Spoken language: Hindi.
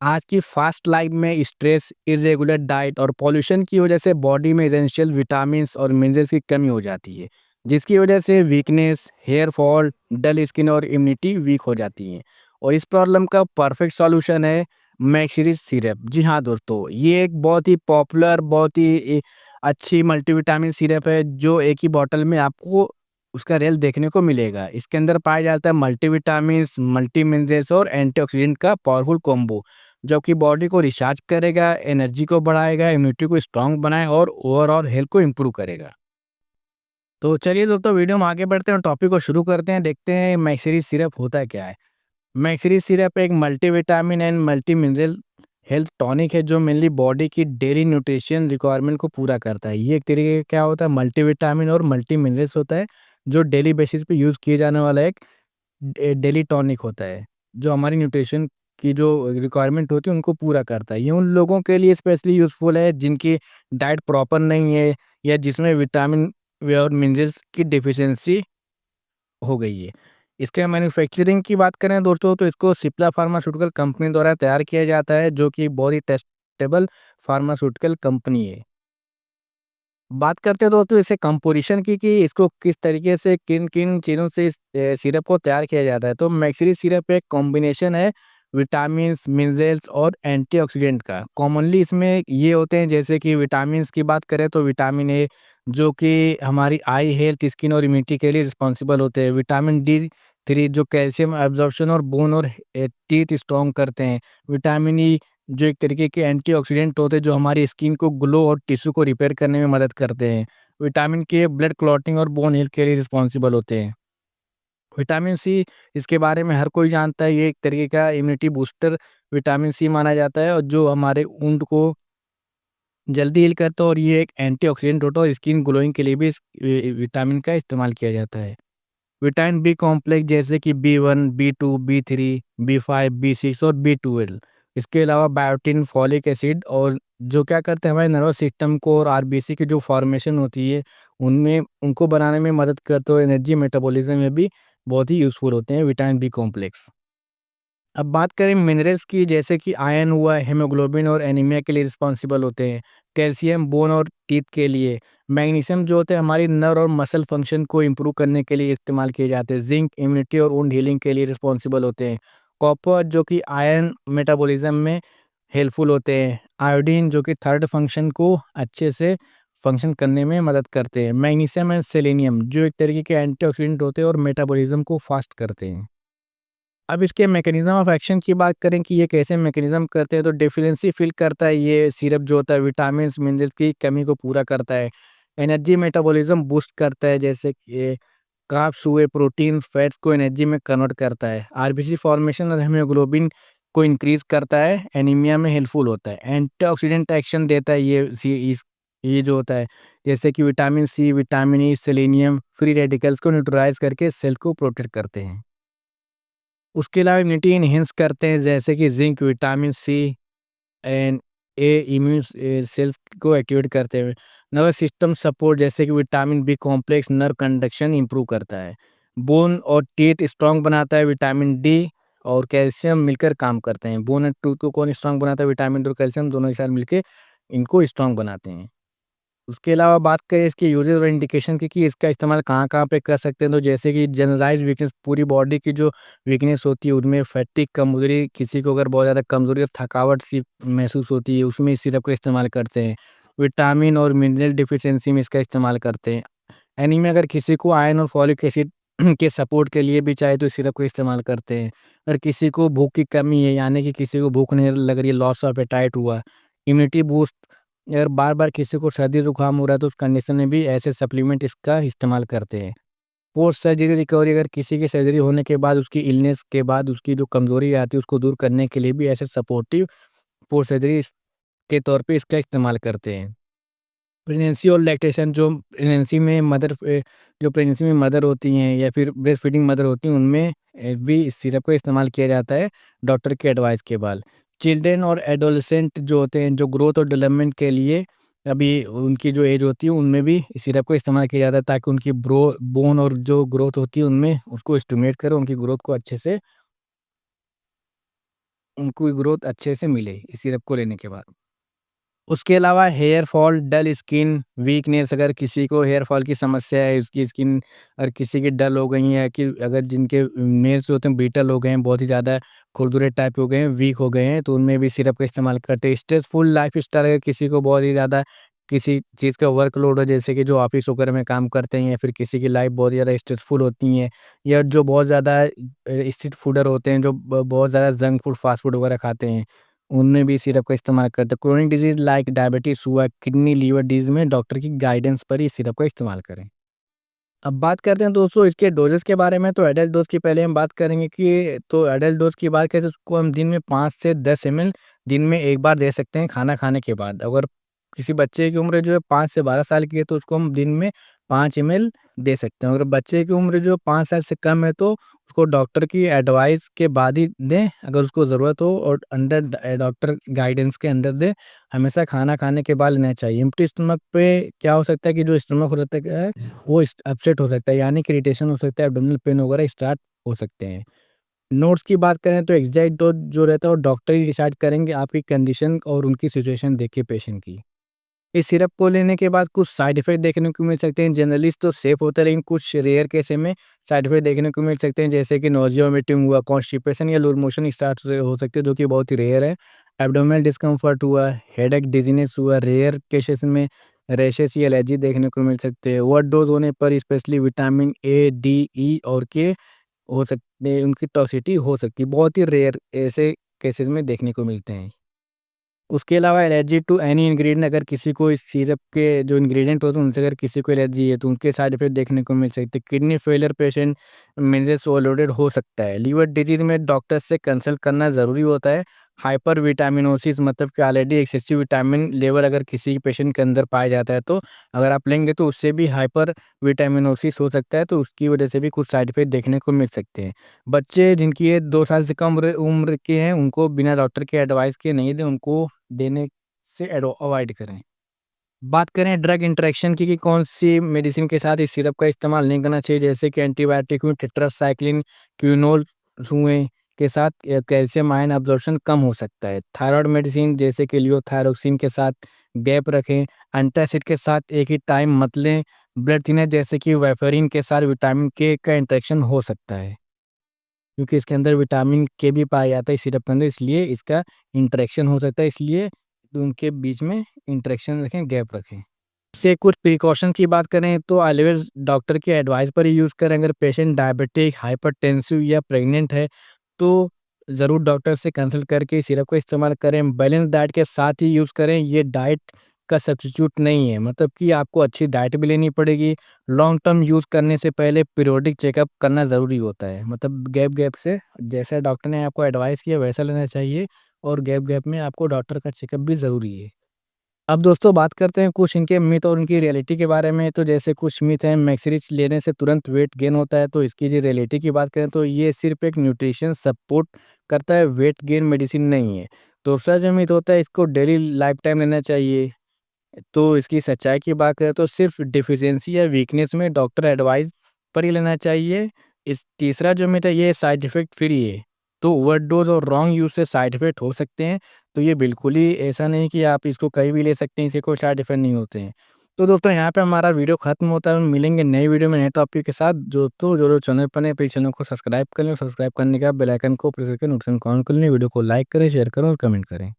आज की फास्ट लाइफ में स्ट्रेस, इर्रेगुलर डाइट और पॉल्यूशन की वजह से बॉडी में एसेंशियल विटामिन्स और मिनरल्स की कमी हो जाती है, जिसकी वजह से weakness, hair fall, dull skin और इम्यूनिटी वीक हो जाती है। और इस प्रॉब्लम का परफेक्ट सॉल्यूशन है मैक्सिरिस सिरप। जी हाँ दोस्तों, ये एक बहुत ही पॉपुलर, बहुत ही अच्छी मल्टीविटामिन सिरप है जो एक ही बॉटल में आपको उसका रिजल्ट देखने को मिलेगा। इसके अंदर पाया जाता है मल्टीविटामिन्स, मल्टी मिनरल्स और एंटीऑक्सीडेंट का पावरफुल कॉम्बो, जो कि बॉडी को रिचार्ज करेगा, एनर्जी को बढ़ाएगा, इम्यूनिटी को स्ट्रांग बनाए और ओवरऑल हेल्थ को इम्प्रूव करेगा। तो चलिए दोस्तों, वीडियो में आगे बढ़ते हैं और टॉपिक को शुरू करते हैं। देखते हैं मैक्सिरिस सिरप होता क्या है। मैक्सिरिस सिरप एक multivitamin and multi mineral health tonic है जो मेनली बॉडी की डेली न्यूट्रिशन रिक्वायरमेंट को पूरा करता है। ये एक तरीके का क्या होता है, मल्टीविटामिन और मल्टी मिनरल्स होता है जो डेली बेसिस पे यूज़ किए जाने वाला एक डेली टॉनिक होता है, जो हमारी न्यूट्रिशन की जो रिक्वायरमेंट होती है उनको पूरा करता है। ये उन लोगों के लिए स्पेशली यूज़फुल है जिनकी डाइट प्रॉपर नहीं है या जिसमें विटामिन व और मिनरल्स की डेफिशिएंसी हो गई है। इसके मैन्युफैक्चरिंग की बात करें दोस्तों, तो इसको सिप्ला फार्मास्यूटिकल कंपनी द्वारा तैयार किया जाता है, जो कि बहुत ही टेस्टेबल फार्मास्यूटिकल कंपनी है। बात करते हैं दोस्तों इसे कंपोजिशन की, कि इसको किस तरीके से किन-किन चीज़ों से इस सिरप को तैयार किया जाता है। तो मैक्सिरी सिरप एक कॉम्बिनेशन है विटामिन्स, मिनरल्स और एंटीऑक्सीडेंट का। कॉमनली इसमें ये होते हैं, जैसे कि विटामिन्स की बात करें तो विटामिन ए, जो कि हमारी आई हेल्थ, स्किन और इम्यूनिटी के लिए रिस्पॉन्सिबल होते हैं। विटामिन डी 3 जो कैल्शियम एब्जॉर्प्शन और बोन और टीथ स्ट्रॉन्ग करते हैं। विटामिन ई जो एक तरीके के एंटीऑक्सीडेंट होते हैं जो हमारी स्किन को ग्लो और टिश्यू को रिपेयर करने में मदद करते हैं। विटामिन के ब्लड क्लॉटिंग और बोन हेल्थ के लिए रिस्पॉन्सिबल होते हैं। विटामिन सी, इसके बारे में हर कोई जानता है, ये एक तरीके का इम्यूनिटी बूस्टर विटामिन सी माना जाता है, और जो हमारे वुंड को जल्दी हील करता है, और ये एक एंटीऑक्सीडेंट होता है और स्किन ग्लोइंग के लिए भी इस विटामिन का इस्तेमाल किया जाता है। विटामिन बी कॉम्प्लेक्स जैसे कि बी1, बी2, बी3, बी5, बी6 और बी12। इसके अलावा बायोटिन, फॉलिक एसिड, और जो क्या करते हैं हमारे नर्वस सिस्टम को और आरबीसी की जो फॉर्मेशन होती है उनमें उनको बनाने में मदद करते हुए एनर्जी मेटाबॉलिज्म में भी बहुत ही यूज़फुल होते हैं विटामिन बी कॉम्प्लेक्स। अब बात करें मिनरल्स की, जैसे कि आयरन हुआ, हीमोग्लोबिन और एनीमिया के लिए रिस्पॉन्सिबल होते हैं। कैल्शियम बोन और टीथ के लिए। मैग्नीशियम जो होते हैं हमारी नर्व और मसल फंक्शन को इम्प्रूव करने के लिए इस्तेमाल किए जाते हैं। जिंक इम्यूनिटी और वुंड हीलिंग के लिए रिस्पॉन्सिबल होते हैं। कॉपर जो कि आयरन मेटाबॉलिज्म में हेल्पफुल होते हैं। आयोडीन जो कि थर्ड फंक्शन को अच्छे से फंक्शन करने में मदद करते हैं। मैग्नीशियम एंड सेलेनियम जो एक तरीके के एंटीऑक्सीडेंट होते हैं और मेटाबॉलिज्म को फास्ट करते हैं। अब इसके मैकेनिज़्म ऑफ एक्शन की बात करें कि ये कैसे मैकेनिज़्म करते हैं, तो डेफिशिएंसी फ़ील करता है ये सिरप जो होता है, विटामिन्स, मिनरल्स की कमी को पूरा करता है। एनर्जी मेटाबॉलिज़्म बूस्ट करता है, जैसे कि कार्ब्स हुए, प्रोटीन, फैट्स को एनर्जी में कन्वर्ट करता है। आरबीसी फॉर्मेशन और हीमोग्लोबिन को इंक्रीज़ करता है, एनीमिया में हेल्पफुल होता है। एंटीऑक्सीडेंट एक्शन देता है ये जो होता है, जैसे कि vitamin C, vitamin E, selenium free radicals को न्यूट्रलाइज़ करके सेल को प्रोटेक्ट करते हैं। उसके अलावा इम्यूनिटी एनहांस करते हैं, जैसे कि zinc, vitamin C and A immune cells को एक्टिवेट करते हैं। नर्वस सिस्टम सपोर्ट, जैसे कि vitamin B complex nerve conduction improve करता है। बोन और टीथ स्ट्रांग बनाता है, विटामिन डी और कैल्शियम मिलकर काम करते हैं। बोन और टूथ को कौन स्ट्रांग बनाता है, विटामिन डी और कैल्शियम दोनों एक साथ मिलके इनको स्ट्रांग बनाते हैं। उसके अलावा बात करें इसके यूजेस और इंडिकेशन की, कि इसका इस्तेमाल कहाँ-कहाँ पे कर सकते हैं, तो जैसे कि जनरलाइज़्ड वीकनेस, पूरी बॉडी की जो वीकनेस होती है उनमें, फैटिग, कमज़ोरी, किसी को अगर बहुत ज़्यादा कमज़ोरी और थकावट सी महसूस होती है उसमें इस सिरप का इस्तेमाल करते हैं। विटामिन और मिनरल डिफिशियंसी में इसका इस्तेमाल करते हैं। एनीमिया, अगर किसी को आयरन और फॉलिक एसिड के सपोर्ट के लिए भी चाहे तो इस सिरप का इस्तेमाल करते हैं। अगर किसी को भूख की कमी है, यानी कि किसी को भूख नहीं लग रही है, लॉस ऑफ एपेटाइट हुआ, इम्यूनिटी बूस्ट, अगर बार-बार किसी को सर्दी-जुकाम हो रहा है तो उस कंडीशन में भी ऐसे सप्लीमेंट इसका इस्तेमाल करते हैं। पोस्ट सर्जरी रिकवरी, अगर किसी की सर्जरी होने के बाद उसकी इलनेस के बाद उसकी जो कमज़ोरी आती है उसको दूर करने के लिए भी ऐसे सपोर्टिव पोस्ट सर्जरी के तौर पे इसका इस्तेमाल करते हैं। प्रेगनेंसी और लैक्टेशन, जो प्रेगनेंसी में मदर होती हैं या फिर ब्रेस्ट फीडिंग मदर होती हैं उनमें भी इस सिरप का इस्तेमाल किया जाता है डॉक्टर के एडवाइस के बाद। चिल्ड्रन और एडोलेसेंट जो होते हैं, जो ग्रोथ और डेवलपमेंट के लिए अभी उनकी जो एज होती है उनमें भी इस सिरप का इस्तेमाल किया जाता है, ताकि उनकी बोन और जो ग्रोथ होती है उनमें उसको स्टिमुलेट करे, उनकी ग्रोथ को अच्छे से उनको ग्रोथ अच्छे से मिले इस सिरप को लेने के बाद। उसके अलावा hair fall, dull skin, weakness, अगर किसी को हेयर फॉल की समस्या है, उसकी स्किन और किसी की डल हो गई है, कि अगर जिनके नेल्स होते हैं ब्रिटल हो गए हैं, बहुत ही ज़्यादा खुरदुरे टाइप हो गए हैं, वीक हो गए हैं, तो उनमें भी सिरप का इस्तेमाल करते हैं। स्ट्रेसफुल लाइफ़स्टाइल, अगर किसी को बहुत ही ज़्यादा किसी चीज़ का वर्कलोड हो, जैसे कि जो ऑफ़िस वगैरह में काम करते हैं, या फिर किसी की लाइफ़ बहुत ज़्यादा स्ट्रेसफुल होती है, या जो बहुत ज़्यादा स्ट्रीट फूडर होते हैं, जो बहुत ज़्यादा जंक फूड, फास्ट फूड वगैरह खाते हैं, उनमें भी सिरप का इस्तेमाल करते हैं। क्रोनिक डिज़ीज़ लाइक डायबिटीज़ हुआ, किडनी, लीवर डिज़ीज़ में डॉक्टर की गाइडेंस पर ही सिरप का इस्तेमाल करें। अब बात करते हैं दोस्तों इसके डोज़ेज़ के बारे में। तो एडल्ट डोज़ की पहले हम बात करेंगे कि तो एडल्ट डोज़ की बात करें तो उसको हम दिन में 5 से 10 एमएल दिन में 1 बार दे सकते हैं खाना खाने के बाद। अगर किसी बच्चे की उम्र जो है 5 से 12 साल की है तो उसको हम दिन में 5 एमएल दे सकते हैं। अगर बच्चे की उम्र जो 5 साल से कम है तो उसको डॉक्टर की एडवाइस के बाद ही दें, अगर उसको ज़रूरत हो, और अंडर डॉक्टर गाइडेंस के अंडर दें। हमेशा खाना खाने के बाद लेना चाहिए। एम्प्टी स्टमक पे क्या हो सकता है कि जो स्टमक रहता है वो अपसेट हो सकता है, यानी कि इरिटेशन हो सकता है, एब्डोमिनल पेन वगैरह स्टार्ट हो सकते हैं। नोट्स की बात करें तो एग्जैक्ट डोज जो रहता है वो डॉक्टर ही डिसाइड करेंगे, आपकी कंडीशन और उनकी सिचुएशन देख के पेशेंट की। इस सिरप को लेने के बाद कुछ साइड इफ़ेक्ट देखने को मिल सकते हैं। जनरली तो सेफ होता है, लेकिन कुछ रेयर केस में साइड इफ़ेक्ट देखने को मिल सकते हैं, जैसे कि नोज़िया, वोमिटिंग हुआ, कॉन्स्टिपेशन या लूज़ मोशन स्टार्ट हो सकते हैं, जो कि बहुत ही रेयर है। एब्डोमिनल डिस्कम्फर्ट हुआ, हेडेक, डिज़ीनेस हुआ, रेयर केसेस में रैशेस या एलर्जी देखने को मिल सकते हैं। ओवर डोज़ होने पर स्पेशली विटामिन ए, डी, ई और के हो सकते हैं, उनकी टॉक्सिसिटी हो सकती है। बहुत ही रेयर ऐसे केसेस में देखने को मिलते हैं। उसके अलावा एलर्जी टू एनी इंग्रेडिएंट, अगर किसी को इस सिरप के जो इंग्रेडिएंट होते हैं उनसे अगर किसी को एलर्जी है तो उनके साइड इफेक्ट देखने को मिल सकते हैं। Kidney failure patient minerals overloaded हो सकता है। लीवर डिजीज में डॉक्टर से कंसल्ट करना ज़रूरी होता है। हाइपर विटामिनोसिस, मतलब कि ऑलरेडी एक्सेसिव विटामिन लेवल अगर किसी पेशेंट के अंदर पाया जाता है तो अगर आप लेंगे तो उससे भी हाइपर विटामिनोसिस हो सकता है, तो उसकी वजह से भी कुछ साइड इफेक्ट देखने को मिल सकते हैं। बच्चे जिनकी एज 2 साल से कम उम्र उम्र के हैं उनको बिना डॉक्टर के एडवाइस के नहीं दें, उनको देने से अवॉइड करें। बात करें ड्रग इंटरेक्शन की कि कौन-सी मेडिसिन के साथ इस सिरप का इस्तेमाल नहीं करना चाहिए, जैसे कि एंटीबायोटिक हुए, टेट्रासाइक्लिन, क्विनोल हुए के साथ कैल्शियम आयन अब्ज़ॉर्प्शन कम हो सकता है। थायरॉइड मेडिसिन जैसे कि लियोथायरोक्सिन के साथ गैप रखें। एंटासिड के साथ एक ही टाइम मत लें। ब्लड थिनर जैसे कि वारफेरिन के साथ विटामिन के का इंटरेक्शन हो सकता है, क्योंकि इसके अंदर विटामिन के भी पाया जाता है इस सिरप के अंदर, इसलिए इसका इंटरेक्शन हो सकता है, इसलिए उनके बीच में इंटरेक्शन रखें, गैप रखें। इससे कुछ प्रिकॉशन की बात करें तो ऑलवेज डॉक्टर की एडवाइस पर ही यूज़ करें। अगर पेशेंट डायबिटिक, हाइपरटेंसिव या प्रेग्नेंट है तो ज़रूर डॉक्टर से कंसल्ट करके इस सिरप का इस्तेमाल करें। बैलेंस डाइट के साथ ही यूज़ करें, ये डाइट का सब्स्टिट्यूट नहीं है, मतलब कि आपको अच्छी डाइट भी लेनी पड़ेगी। लॉन्ग टर्म यूज़ करने से पहले पीरियोडिक चेकअप करना ज़रूरी होता है, मतलब गैप-गैप से जैसा डॉक्टर ने आपको एडवाइस किया वैसा लेना चाहिए, और गैप-गैप में आपको डॉक्टर का चेकअप भी ज़रूरी है। अब दोस्तों बात करते हैं कुछ इनके मिथ और उनकी रियलिटी के बारे में। तो जैसे कुछ मिथ हैं, मैक्सरिच लेने से तुरंत वेट गेन होता है, तो इसकी जो रियलिटी की बात करें तो ये सिर्फ एक न्यूट्रिशन सपोर्ट करता है, वेट गेन मेडिसिन नहीं है। दूसरा जो मिथ होता है, इसको डेली लाइफ टाइम लेना चाहिए, तो इसकी सच्चाई की बात करें तो सिर्फ डिफिशियंसी या वीकनेस में डॉक्टर एडवाइस पर ही लेना चाहिए। इस तीसरा जो मिथ है, ये साइड इफ़ेक्ट फ्री है, तो ओवरडोज़ और रॉन्ग यूज़ से साइड इफ़ेक्ट हो सकते हैं। तो ये बिल्कुल ही ऐसा नहीं कि आप इसको कहीं भी ले सकते हैं, इससे कोई साइड इफ़ेक्ट नहीं होते हैं। तो दोस्तों यहाँ पे हमारा वीडियो खत्म होता है, मिलेंगे नई वीडियो में नए टॉपिक के साथ। दोस्तों जो लोग चैनल पर नए, प्लीज़ चैनल को सब्सक्राइब कर लें, सब्सक्राइब करने के बाद बेल आइकन को प्रेस करके नोटिफिकेशन ऑन कर लें। वीडियो को लाइक करें, शेयर करें और कमेंट करें।